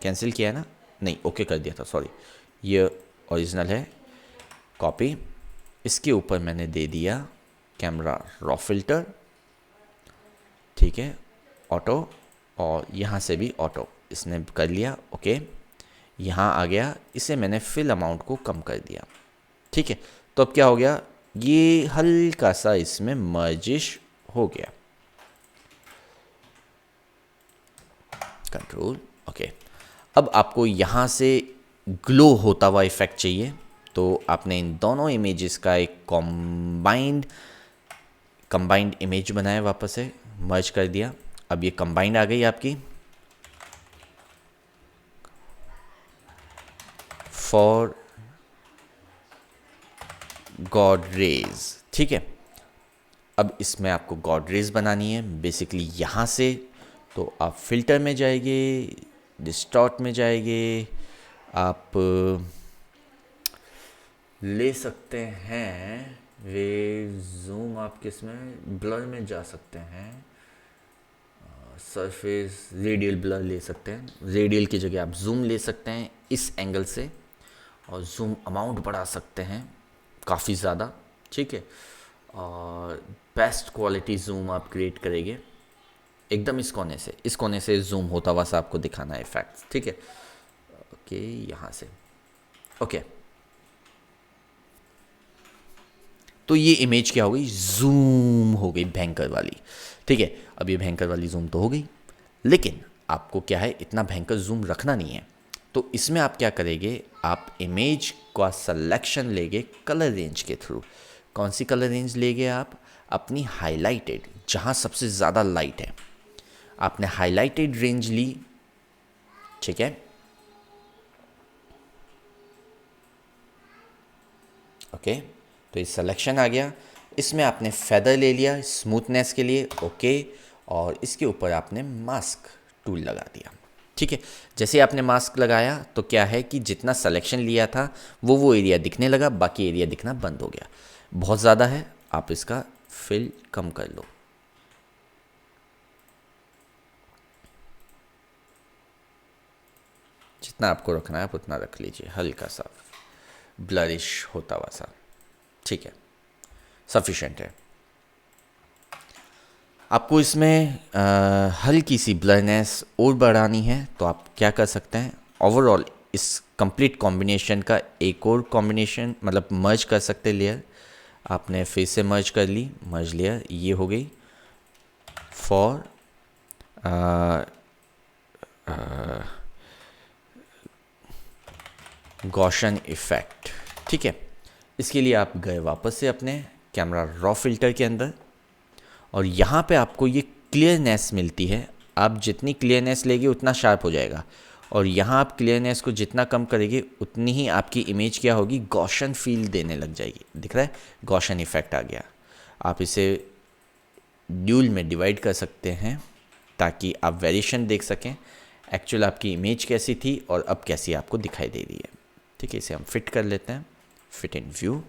कैंसिल किया है ना, नहीं ओके कर दिया था, सॉरी, ये ओरिजिनल है, कॉपी। इसके ऊपर मैंने दे दिया कैमरा रॉ फिल्टर। ठीक है, ऑटो, और यहाँ से भी ऑटो, इसने कर लिया। ओके, यहाँ आ गया, इसे मैंने फिल अमाउंट को कम कर दिया। ठीक है, तो अब क्या हो गया, ये हल्का सा इसमें मर्जिश हो गया। Control, okay. अब आपको यहाँ से ग्लो होता हुआ इफेक्ट चाहिए, तो आपने इन दोनों इमेजेस का एक कंबाइंड इमेज बनाया, वापस से मर्ज कर दिया। अब ये कंबाइंड आ गई आपकी, फॉर गॉड रेज। ठीक है, अब इसमें आपको गॉड रेज बनानी है बेसिकली यहाँ से, तो आप फिल्टर में जाएंगे, डिस्टॉर्ट में जाएंगे, आप ले सकते हैं वे जूम, आप किस में, ब्लर में जा सकते हैं, सरफेस रेडियल ब्लर ले सकते हैं, रेडियल की जगह आप जूम ले सकते हैं इस एंगल से, और जूम अमाउंट बढ़ा सकते हैं काफ़ी ज़्यादा। ठीक है, और बेस्ट क्वालिटी जूम आप क्रिएट करेंगे एकदम इस कोने से जूम होता हुआ सा आपको दिखाना है इफेक्ट्स। ठीक है, ओके, यहाँ से ओके। तो ये इमेज क्या हो गई, जूम हो गई भयंकर वाली। ठीक है, अब ये भयंकर वाली जूम तो हो गई, लेकिन आपको क्या है, इतना भयंकर जूम रखना नहीं है। तो इसमें आप क्या करेंगे, आप इमेज का सिलेक्शन लेंगे कलर रेंज के थ्रू। कौन सी कलर रेंज लेंगे आप, अपनी हाईलाइटेड, जहाँ सबसे ज़्यादा लाइट है, आपने हाईलाइटेड रेंज ली। ठीक है, ओके, तो ये सिलेक्शन आ गया। इसमें आपने फेदर ले लिया स्मूथनेस के लिए, ओके, और इसके ऊपर आपने मास्क टूल लगा दिया। ठीक है, जैसे आपने मास्क लगाया तो क्या है कि जितना सिलेक्शन लिया था वो एरिया दिखने लगा, बाकी एरिया दिखना बंद हो गया। बहुत ज़्यादा है, आप इसका फिल कम कर लो। जितना आपको रखना है आप उतना रख लीजिए, हल्का सा ब्लरिश होता हुआ सा। ठीक है, सफिशेंट है। आपको इसमें हल्की सी ब्लरनेस और बढ़ानी है तो आप क्या कर सकते हैं, ओवरऑल इस कंप्लीट कॉम्बिनेशन का एक और कॉम्बिनेशन मतलब मर्ज कर सकते लेयर। आपने फिर से मर्ज कर ली, मर्ज लेयर ये हो गई फॉर गॉशन इफेक्ट। ठीक है, इसके लिए आप गए वापस से अपने कैमरा रॉ फिल्टर के अंदर और यहाँ पे आपको ये क्लियरनेस मिलती है। आप जितनी क्लियरनेस लेंगे उतना शार्प हो जाएगा, और यहाँ आप क्लियरनेस को जितना कम करेंगे उतनी ही आपकी इमेज क्या होगी, गॉशन फील देने लग जाएगी। दिख रहा है, गॉशन इफेक्ट आ गया। आप इसे ड्यूल में डिवाइड कर सकते हैं ताकि आप वेरिएशन देख सकें, एक्चुअल आपकी इमेज कैसी थी और अब कैसी आपको दिखाई दे रही है। ठीक है, इसे हम फिट कर लेते हैं, फिट इन व्यू।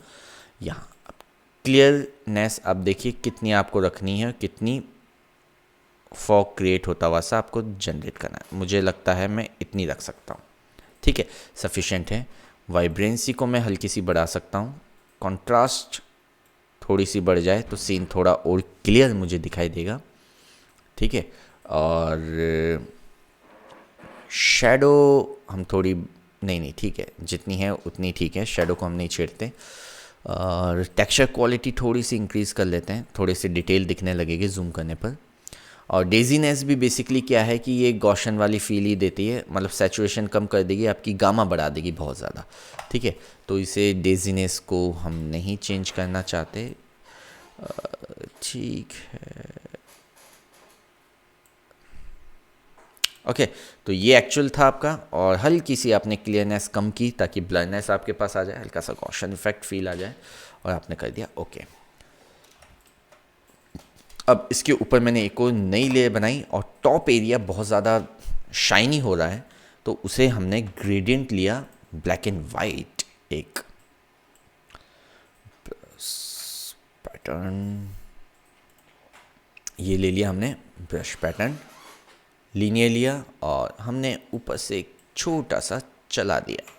यहाँ क्लियरनेस आप देखिए कितनी आपको रखनी है, कितनी फॉग क्रिएट होता हुआ सा आपको जनरेट करना है। मुझे लगता है मैं इतनी रख सकता हूँ। ठीक है, सफिशेंट है। वाइब्रेंसी को मैं हल्की सी बढ़ा सकता हूँ, कॉन्ट्रास्ट थोड़ी सी बढ़ जाए तो सीन थोड़ा और क्लियर मुझे दिखाई देगा। ठीक है, और शैडो हम थोड़ी नहीं ठीक है, जितनी है उतनी ठीक है, शैडो को हम नहीं छेड़ते। और टेक्सचर क्वालिटी थोड़ी सी इंक्रीज़ कर लेते हैं, थोड़ी सी डिटेल दिखने लगेगी जूम करने पर। और डेजीनेस भी बेसिकली क्या है कि ये गॉशन वाली फील ही देती है, मतलब सैचुरेशन कम कर देगी, आपकी गामा बढ़ा देगी बहुत ज़्यादा। ठीक है, तो इसे डेजीनेस को हम नहीं चेंज करना चाहते। ठीक है, ओके, तो ये एक्चुअल था आपका, और हल्की सी आपने क्लियरनेस कम की ताकि ब्लरनेस आपके पास आ जाए, हल्का सा गॉशन इफेक्ट फील आ जाए, और आपने कर दिया ओके। अब इसके ऊपर मैंने एक और नई लेयर बनाई और टॉप एरिया बहुत ज़्यादा शाइनी हो रहा है तो उसे हमने ग्रेडियंट लिया, ब्लैक एंड वाइट एक पैटर्न ये ले लिया हमने, ब्रश पैटर्न लीनियर लिया और हमने ऊपर से एक छोटा सा चला दिया।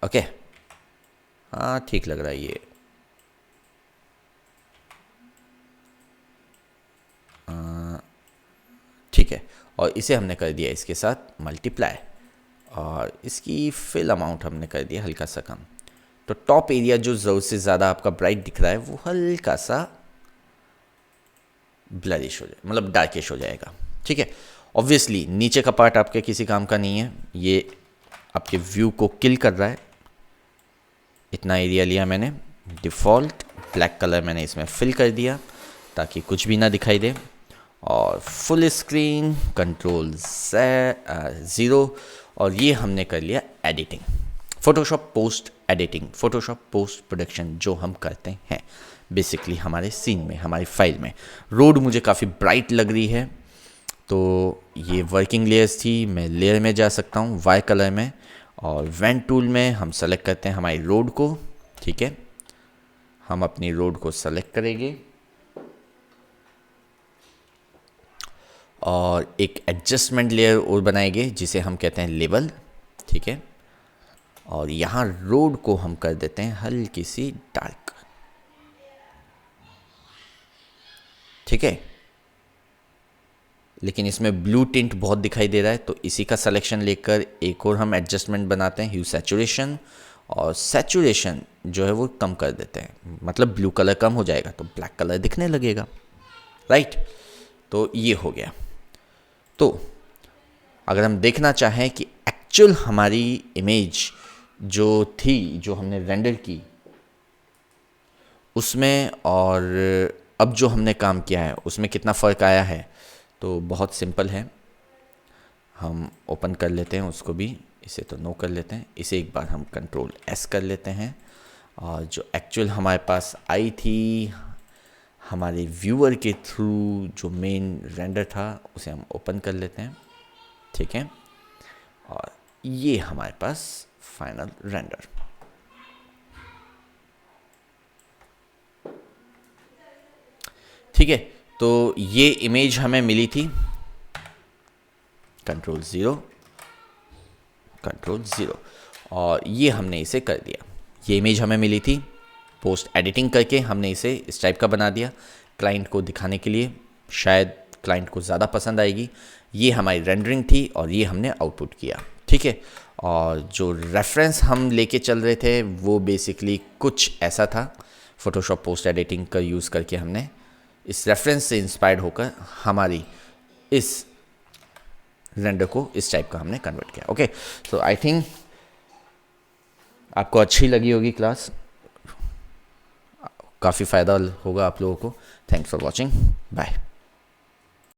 ओके, हाँ ठीक लग रहा है ये। ठीक है, और इसे हमने कर दिया इसके साथ मल्टीप्लाई, और इसकी फिल अमाउंट हमने कर दिया हल्का सा कम। तो टॉप एरिया जो ज़रूरत से ज़्यादा आपका ब्राइट दिख रहा है वो हल्का सा ब्लरिश हो जाए, मतलब डार्किश हो जाएगा। ठीक है, ऑब्वियसली नीचे का पार्ट आपके किसी काम का नहीं है, ये आपके व्यू को किल कर रहा है। इतना एरिया लिया मैंने, डिफ़ॉल्ट ब्लैक कलर मैंने इसमें फिल कर दिया ताकि कुछ भी ना दिखाई दे, और फुल स्क्रीन कंट्रोल 0, और ये हमने कर लिया editing, Photoshop post editing, Photoshop post production जो हम करते हैं बेसिकली हमारे सीन में, हमारी फाइल में। रोड मुझे काफ़ी ब्राइट लग रही है तो ये वर्किंग लेयर्स थी, मैं लेयर में जा सकता हूँ वाई कलर में, और वेंट टूल में हम सेलेक्ट करते हैं हमारी रोड को। ठीक है, हम अपनी रोड को सेलेक्ट करेंगे और एक एडजस्टमेंट लेयर और बनाएंगे जिसे हम कहते हैं लेवल। ठीक है, और यहाँ रोड को हम कर देते हैं हल्की सी डार्क। ठीक है, लेकिन इसमें ब्लू टिंट बहुत दिखाई दे रहा है तो इसी का सिलेक्शन लेकर एक और हम एडजस्टमेंट बनाते हैं, ह्यू सैचुरेशन, और सैचुरेशन जो है वो कम कर देते हैं, मतलब ब्लू कलर कम हो जाएगा तो ब्लैक कलर दिखने लगेगा। राइट, तो ये हो गया। तो अगर हम देखना चाहें कि एक्चुअल हमारी इमेज जो थी, जो हमने रेंडर की उसमें और अब जो हमने काम किया है उसमें कितना फ़र्क आया है, तो बहुत सिंपल है। हम ओपन कर लेते हैं उसको भी, इसे तो नो कर लेते हैं, इसे एक बार हम कंट्रोल एस कर लेते हैं, और जो एक्चुअल हमारे पास आई थी हमारे व्यूअर के थ्रू, जो मेन रेंडर था उसे हम ओपन कर लेते हैं, ठीक है। और ये हमारे पास फाइनल रेंडर। ठीक है, तो ये इमेज हमें मिली थी, कंट्रोल ज़ीरो, और ये हमने इसे कर दिया। ये इमेज हमें मिली थी, पोस्ट एडिटिंग करके हमने इसे इस टाइप का बना दिया क्लाइंट को दिखाने के लिए, शायद क्लाइंट को ज़्यादा पसंद आएगी। ये हमारी रेंडरिंग थी और ये हमने आउटपुट किया, ठीक है। और जो रेफरेंस हम लेके चल रहे थे वो बेसिकली कुछ ऐसा था, फोटोशॉप पोस्ट एडिटिंग का यूज़ करके हमने इस रेफरेंस से इंस्पायर्ड होकर हमारी इस रेंडर को इस टाइप का हमने कन्वर्ट किया। ओके, तो आई थिंक आपको अच्छी लगी होगी क्लास, काफ़ी फ़ायदा होगा आप लोगों को। Thanks for watching, bye.